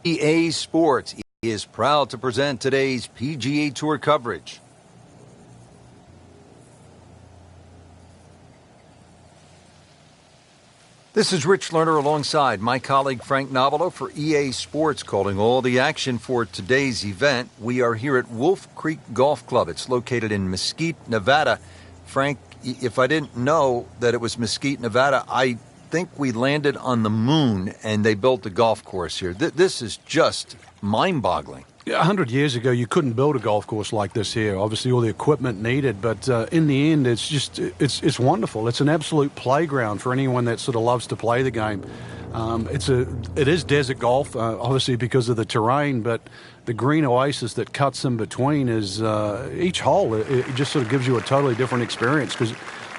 EA Sports is proud to present today's PGA Tour coverage. This is Rich Lerner alongside my colleague Frank Novelo for EA Sports, calling all the action for today's event. We are here at Wolf Creek Golf Club. It's located in Mesquite, Nevada. Frank, if I didn't know that it was Mesquite, Nevada, I think we landed on the moon and they built a golf course here. This is just mind-boggling. 100 years ago, you couldn't build a golf course like this here. Obviously, all the equipment needed, but in the end, it's wonderful. It's an absolute playground for anyone that sort of loves to play the game. It is desert golf, obviously because of the terrain, but the green oasis that cuts in between is each hole. It just sort of gives you a totally different experience because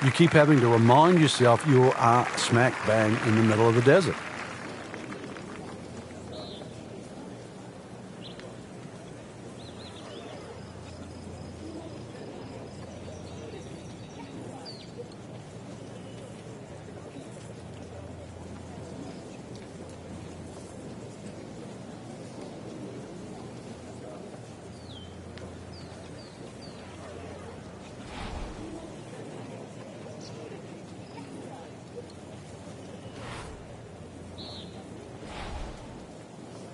you keep having to remind yourself you are smack bang in the middle of the desert.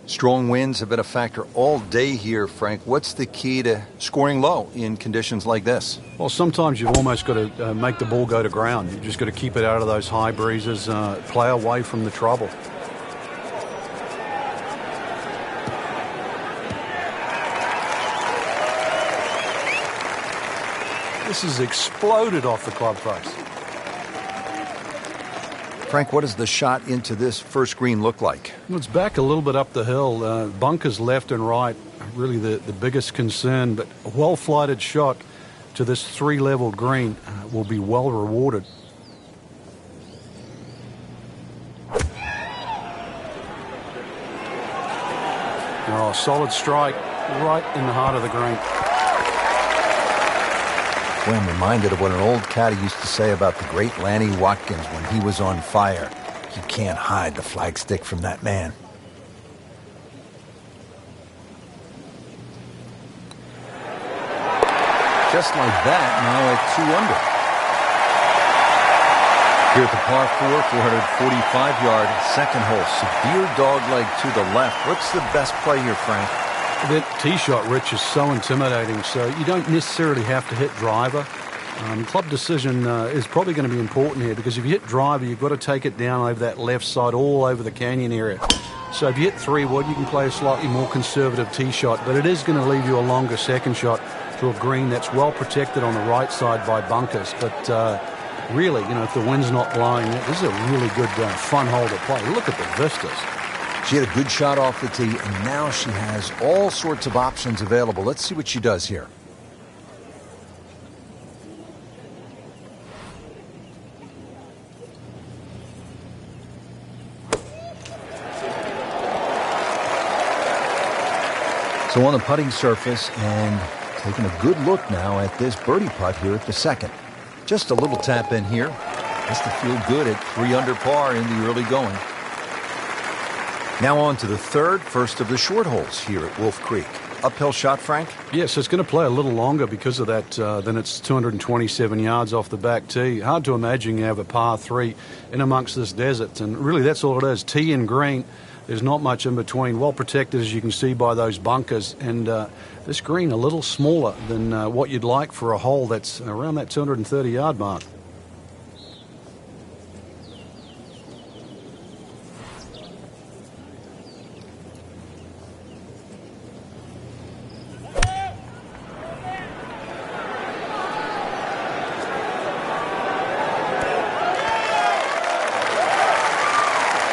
Strong winds have been a factor all day here, Frank. What's the key to scoring low in conditions like this? Well, sometimes you've almost got to make the ball go to ground. You've just got to keep it out of those high breezes, play away from the trouble. This has exploded off the club face. Frank, what does the shot into this first green look like? Well, it's back a little bit up the hill. Bunkers left and right, really the biggest concern, but a well-flighted shot to this three-level green will be well rewarded. Oh, solid strike right in the heart of the green. Well, I'm reminded of what an old caddy used to say about the great Lanny Watkins when he was on fire. You can't hide the flagstick from that man. Just like that, now at 2 under. Here at the par 4, 445-yard second hole. Severe dogleg to the left. What's the best play here, Frank? That tee shot, Rich, is so intimidating, so you don't necessarily have to hit driver. Club decision is probably going to be important here because if you hit driver, you've got to take it down over that left side, all over the canyon area. So if you hit 3-wood, you can play a slightly more conservative tee shot, but it is going to leave you a longer second shot to a green that's well protected on the right side by bunkers. But really, if the wind's not blowing, this is a really good, fun hole to play. Look at the vistas. She had a good shot off the tee, and now she has all sorts of options available. Let's see what she does here. So on the putting surface, and taking a good look now at this birdie putt here at the second. Just a little tap in here. Has to feel good at 3 under par in the early going. Now on to the third, first of the short holes here at Wolf Creek. Uphill shot, Frank? Yes, it's going to play a little longer because of that. Then it's 227 yards off the back tee. Hard to imagine you have a par 3 in amongst this desert. And really, that's all it is. Tee and green. There's not much in between. Well protected, as you can see, by those bunkers. And this green a little smaller than what you'd like for a hole that's around that 230-yard mark.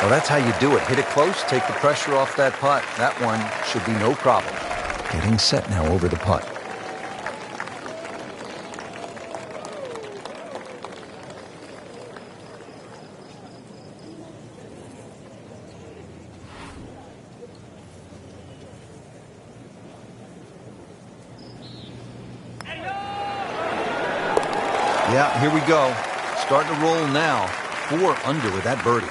Well, that's how you do it. Hit it close, take the pressure off that putt. That one should be no problem. Getting set now over the putt. Yeah, here we go. Starting to roll now. 4 under with that birdie.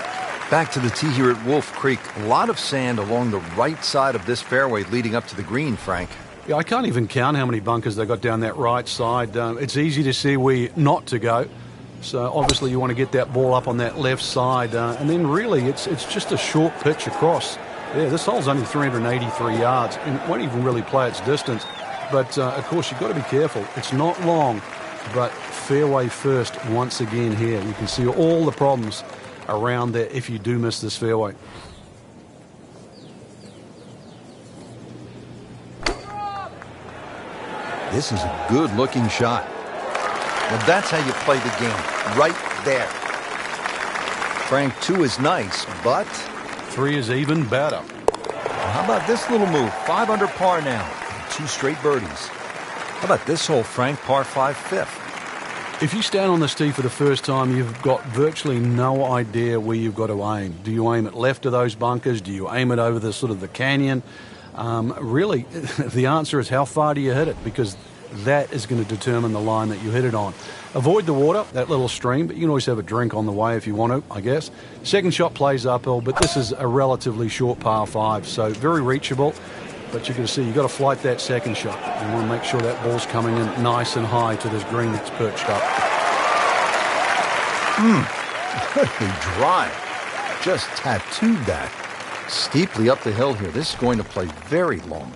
Back to the tee here at Wolf Creek. A lot of sand along the right side of this fairway leading up to the green, Frank. Yeah, I can't even count how many bunkers they got down that right side. It's easy to see where not to go. So obviously you want to get that ball up on that left side. And then really it's just a short pitch across. Yeah, this hole's only 383 yards and it won't even really play its distance. But, of course, you've got to be careful. It's not long, but fairway first once again here. You can see all the problems around there if you do miss this fairway. This is a good-looking shot. Well, that's how you play the game, right there. Frank, 2 is nice, but 3 is even better. How about this little move? 5 under par now. 2 straight birdies. How about this hole, Frank? Par 5 fifth. If you stand on this tee for the first time, you've got virtually no idea where you've got to aim. Do you aim it left of those bunkers? Do you aim it over the sort of the canyon? Really, the answer is how far do you hit it? Because that is going to determine the line that you hit it on. Avoid the water, that little stream, but you can always have a drink on the way if you want to, I guess. Second shot plays uphill, but this is a relatively short par 5, so very reachable. But you can see you've got to flight that second shot. You want to make sure that ball's coming in nice and high to this green that's perched up. Good drive. Just tattooed that. Steeply up the hill here. This is going to play very long.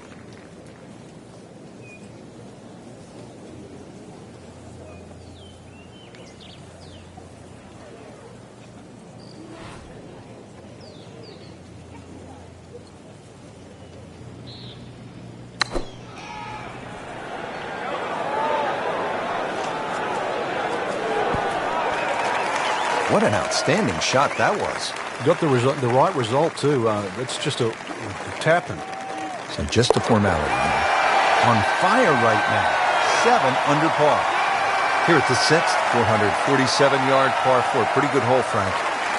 What an outstanding shot that was. Got the right result, too. It's just a tapping. So just a formality. On fire right now. 7 under par. Here at the 6th, 447-yard par 4. Pretty good hole, Frank.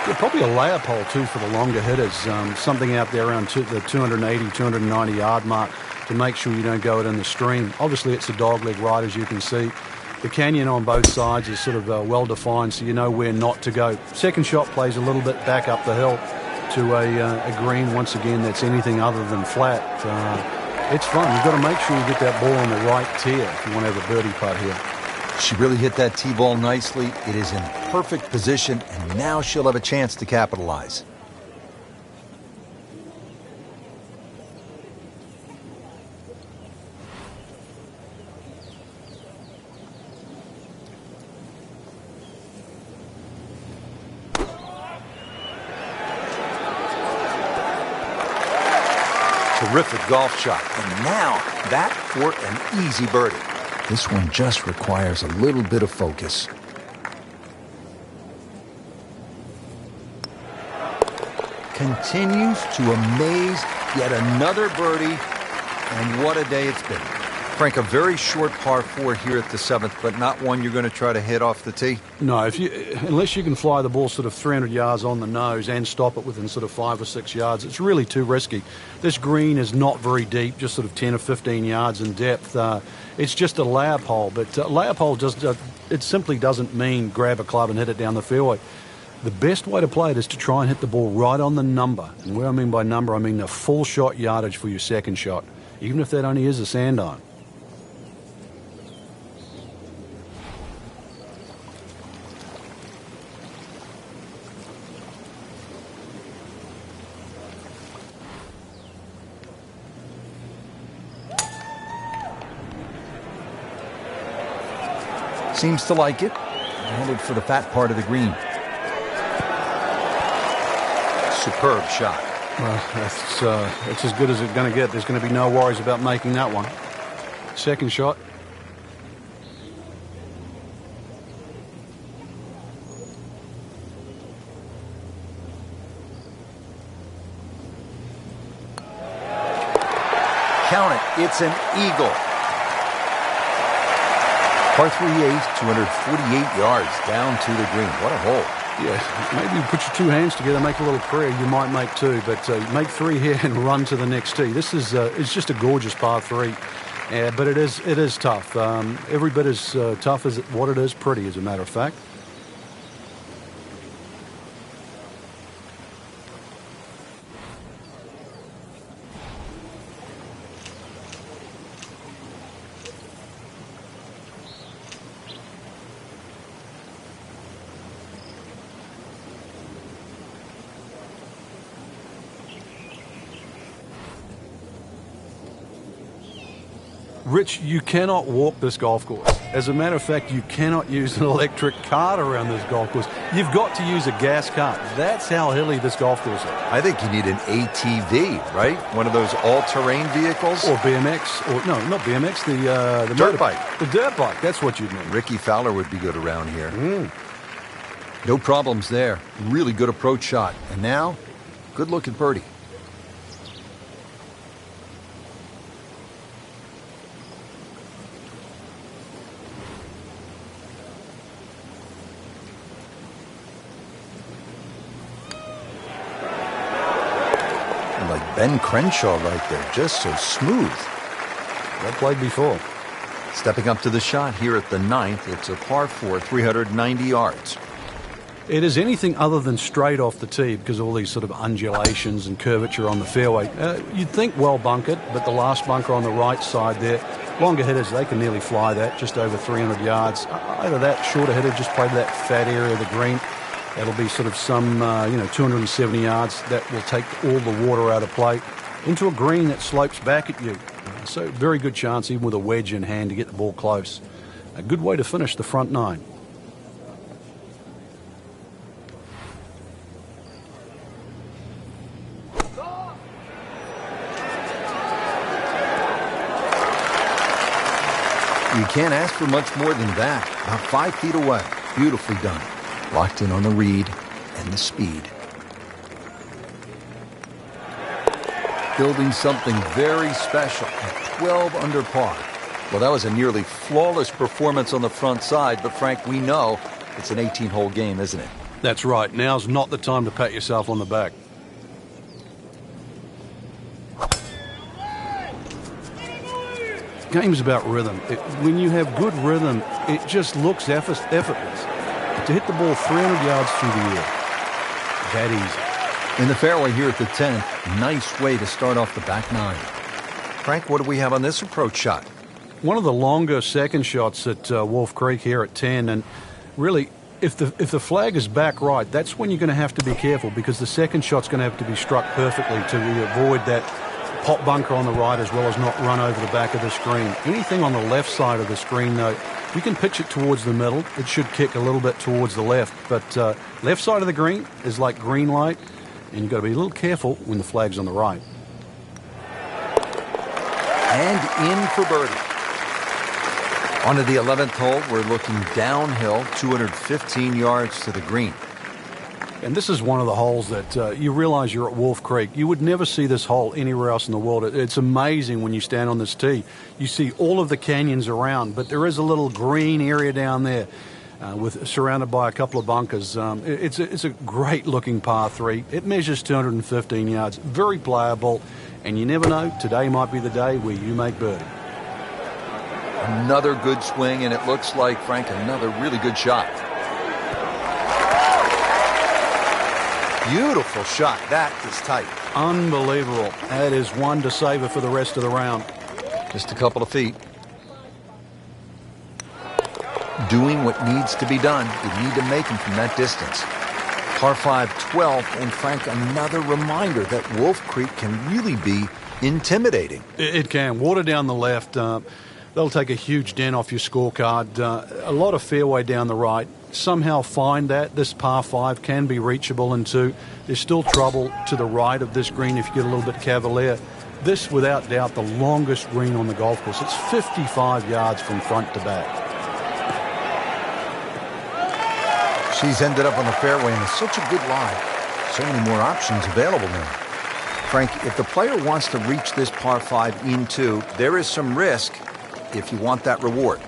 Yeah, probably a layup hole, too, for the longer hitters. Something out there around the 280, 290-yard mark to make sure you don't go it in the stream. Obviously, it's a dogleg right, as you can see. The canyon on both sides is sort of well-defined, so you know where not to go. Second shot plays a little bit back up the hill to a green, once again, that's anything other than flat. It's fun. You've got to make sure you get that ball on the right tier if you want to have a birdie putt here. She really hit that tee ball nicely. It is in perfect position, and now she'll have a chance to capitalize. Terrific golf shot. And now that for an easy birdie. This one just requires a little bit of focus. Continues to amaze. Yet another birdie. And what a day it's been. Frank, a very short par 4 here at the 7th, but not one you're going to try to hit off the tee? No, unless you can fly the ball sort of 300 yards on the nose and stop it within sort of 5 or 6 yards, it's really too risky. This green is not very deep, just sort of 10 or 15 yards in depth. It's just a layup hole, but layup hole it simply doesn't mean grab a club and hit it down the fairway. The best way to play it is to try and hit the ball right on the number. And what I mean by number, I mean the full shot yardage for your second shot, even if that only is a sand iron. Seems to like it. Headed for the fat part of the green. Superb shot. Well, it's as good as it's going to get. There's going to be no worries about making that one. Second shot. Count it. It's an eagle. Par 3 ace, 248 yards down to the green. What a hole. Yeah, maybe you put your 2 hands together, make a little prayer. You might make 2, but make 3 here and run to the next tee. This is it's just a gorgeous par 3, but it is tough. Every bit as tough as what it is pretty, as a matter of fact. Rich, you cannot walk this golf course. As a matter of fact, you cannot use an electric cart around this golf course. You've got to use a gas cart. That's how hilly this golf course is. I think you need an ATV, right? One of those all-terrain vehicles? Or BMX. Or no, not BMX, the dirt bike. The dirt bike, that's what you'd need. Ricky Fowler would be good around here. No problems there. Really good approach shot. And now, good look at birdie. Like Ben Crenshaw right there, just so smooth. Well played before. Stepping up to the shot here at the 9th, it's a par 4, 390 yards. It is anything other than straight off the tee because of all these sort of undulations and curvature on the fairway. You'd think well bunkered, but the last bunker on the right side there, longer hitters, they can nearly fly that, just over 300 yards. Either that, shorter hitter just played that fat area of the green. That'll be sort of some, 270 yards. That will take all the water out of play into a green that slopes back at you. So very good chance, even with a wedge in hand, to get the ball close. A good way to finish the front 9. You can't ask for much more than that. About 5 feet away. Beautifully done. Locked in on the read and the speed. Building something very special at 12 under par. Well, that was a nearly flawless performance on the front side, but Frank, we know it's an 18-hole game, isn't it? That's right. Now's not the time to pat yourself on the back. Game's about rhythm. When you have good rhythm, it just looks effortless. To hit the ball 300 yards through the air, that easy. In the fairway here at the 10th, nice way to start off the back 9. Frank, what do we have on this approach shot? One of the longer second shots at Wolf Creek here at 10, and really, if the flag is back right, that's when you're going to have to be careful because the second shot's going to have to be struck perfectly to avoid that pop bunker on the right as well as not run over the back of the screen. Anything on the left side of the screen, though, you can pitch it towards the middle. It should kick a little bit towards the left, but left side of the green is like green light, and you've got to be a little careful when the flag's on the right. And in for birdie. On to the 11th hole, we're looking downhill, 215 yards to the green. And this is one of the holes that you realize you're at Wolf Creek. You would never see this hole anywhere else in the world. It's amazing when you stand on this tee. You see all of the canyons around, but there is a little green area down there surrounded by a couple of bunkers. It's a great-looking par 3. It measures 215 yards, very playable, and you never know, today might be the day where you make birdie. Another good swing, and it looks like, Frank, another really good shot. Beautiful shot. That is tight. Unbelievable. That is one to savor for the rest of the round. Just a couple of feet. Doing what needs to be done. You need to make them from that distance. Par 5, 12, and Frank, another reminder that Wolf Creek can really be intimidating. It can. Water down the left. They'll take a huge dent off your scorecard. A lot of fairway down the right. Somehow find that this par 5 can be reachable in 2. There's still trouble to the right of this green if you get a little bit cavalier. This, without doubt, the longest green on the golf course. It's 55 yards from front to back. She's ended up on the fairway, and it's such a good lie. So many more options available now. Frank, if the player wants to reach this par 5 in 2, there is some risk if you want that reward.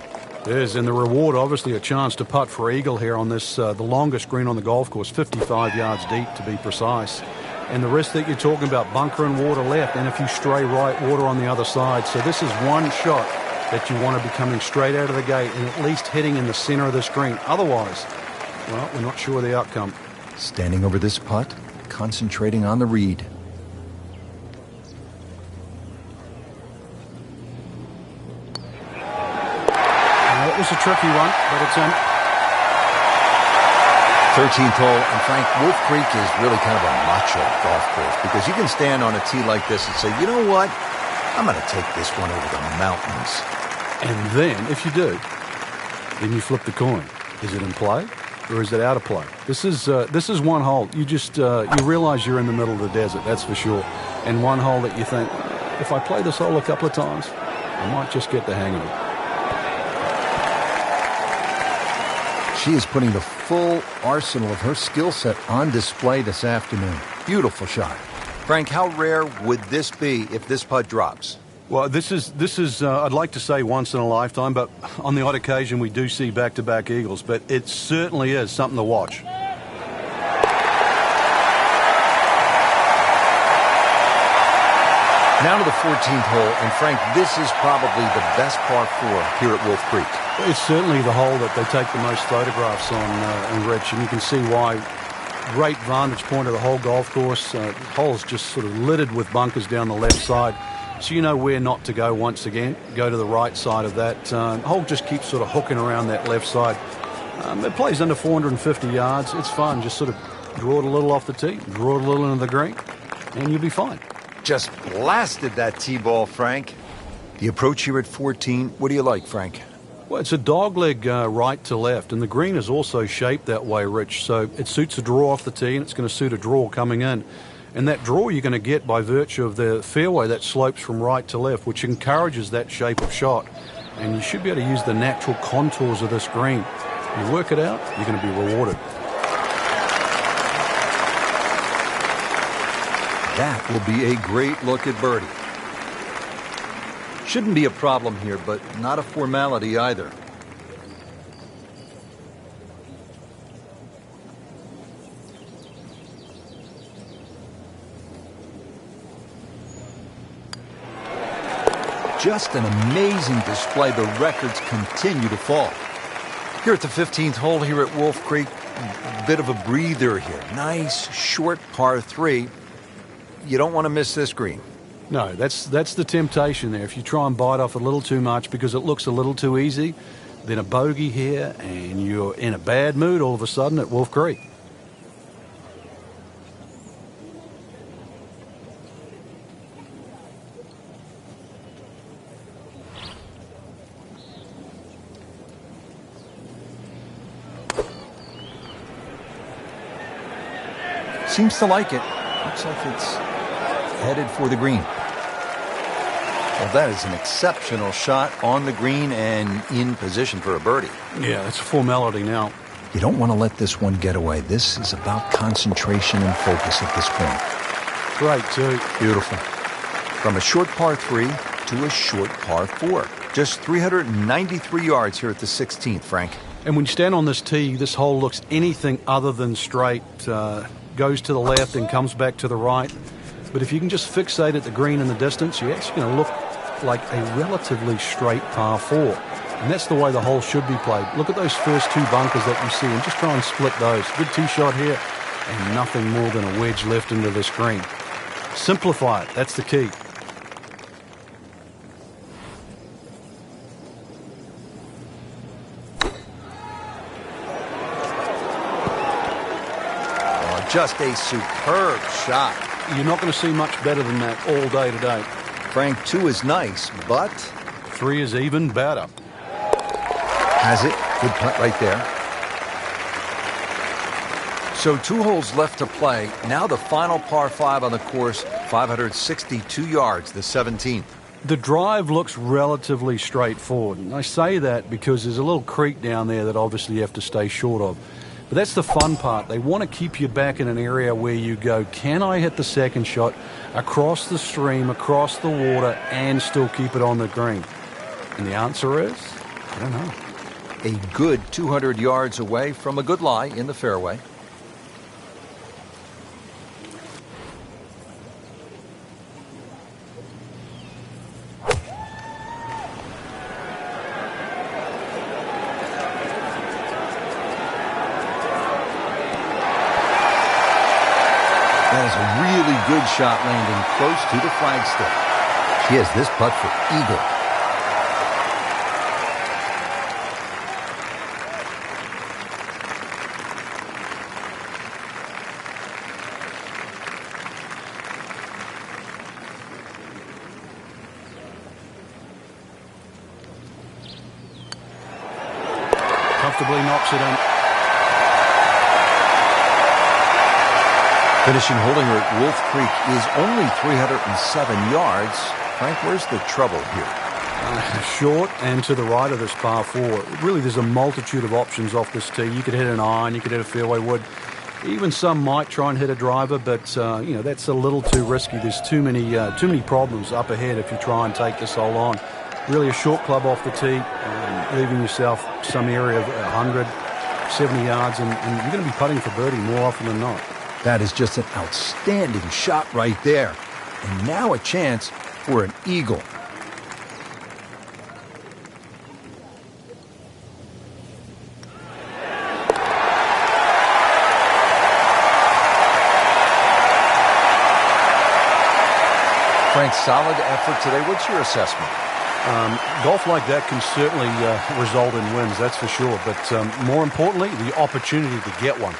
There's, and the reward, obviously, a chance to putt for eagle here on this, the longest green on the golf course, 55 yards deep to be precise. And the rest that you're talking about, bunker and water left, and if you stray right, water on the other side. So this is one shot that you want to be coming straight out of the gate and at least hitting in the center of the screen. Otherwise, well, we're not sure of the outcome. Standing over this putt, concentrating on the read. It was a tricky one, but it's in. 13th hole, and Frank, Wolf Creek is really kind of a macho golf course because you can stand on a tee like this and say, you know what, I'm going to take this one over the mountains. And then, if you do, then you flip the coin. Is it in play or is it out of play? This is one hole. You just you realize you're in the middle of the desert, that's for sure. And one hole that you think, if I play this hole a couple of times, I might just get the hang of it. She is putting the full arsenal of her skill set on display this afternoon. Beautiful shot. Frank, how rare would this be if this putt drops? Well, this is I'd like to say once in a lifetime, but on the odd occasion we do see back-to-back eagles. But it certainly is something to watch. Now to the 14th hole, and Frank, this is probably the best par 4 here at Wolf Creek. It's certainly the hole that they take the most photographs on Rich, and you can see why. Great vantage point of the whole golf course. The hole's just sort of littered with bunkers down the left side, so you know where not to go once again. Go to the right side of that. The hole just keeps sort of hooking around that left side. It plays under 450 yards. It's fun. Just sort of draw it a little off the tee, draw it a little into the green, and you'll be fine. Just blasted that tee ball, Frank. The approach here at 14, what do you like, Frank? Well, it's a dogleg right to left, and the green is also shaped that way, Rich, so it suits a draw off the tee, and it's going to suit a draw coming in. And that draw you're going to get by virtue of the fairway that slopes from right to left, which encourages that shape of shot. And you should be able to use the natural contours of this green. You work it out, you're going to be rewarded. That will be a great look at birdie. Shouldn't be a problem here, but not a formality either. Just an amazing display. The records continue to fall. Here at the 15th hole here at Wolf Creek, bit of a breather here. Nice, short par 3. You don't want to miss this green. No, that's the temptation there. If you try and bite off a little too much because it looks a little too easy, then a bogey here and you're in a bad mood all of a sudden at Wolf Creek. Seems to like it. Looks like it's headed for the green. Well, that is an exceptional shot on the green and in position for a birdie. Yeah, it's a formality now. You don't want to let this one get away. This is about concentration and focus at this point. Great, too. Beautiful. From a short par 3 to a short par 4. Just 393 yards here at the 16th, Frank. And when you stand on this tee, this hole looks anything other than straight. Goes to the left and comes back to the right. But if you can just fixate at the green in the distance, you're actually going to look like a relatively straight par 4. And that's the way the hole should be played. Look at those first 2 bunkers that you see and just try and split those. Good tee shot here and nothing more than a wedge left into this green. Simplify it. That's the key. Just a superb shot. You're not going to see much better than that all day today. Frank, 2 is nice, but 3 is even better. Has it. Good putt right there. So 2 holes left to play. Now the final par 5 on the course, 562 yards, the 17th. The drive looks relatively straightforward. And I say that because there's a little creek down there that obviously you have to stay short of. But that's the fun part. They want to keep you back in an area where you go, can I hit the second shot across the stream, across the water, and still keep it on the green? And the answer is, I don't know. A good 200 yards away from a good lie in the fairway. That is a really good shot landing close to the flagstick. She has this putt for eagle. comfortably knocks it in. Finishing holder at Wolf Creek is only 307 yards. Frank, where's the trouble here? Short and to the right of this par 4. Really, there's a multitude of options off this tee. You could hit an iron, you could hit a fairway wood. Even some might try and hit a driver, but that's a little too risky. There's too many problems up ahead if you try and take this hole on. Really, a short club off the tee, leaving yourself some area of 100, 70 yards, and you're going to be putting for birdie more often than not. That is just an outstanding shot right there. And now a chance for an eagle. Frank, solid effort today. What's your assessment? Golf like that can certainly result in wins, that's for sure. But more importantly, the opportunity to get one.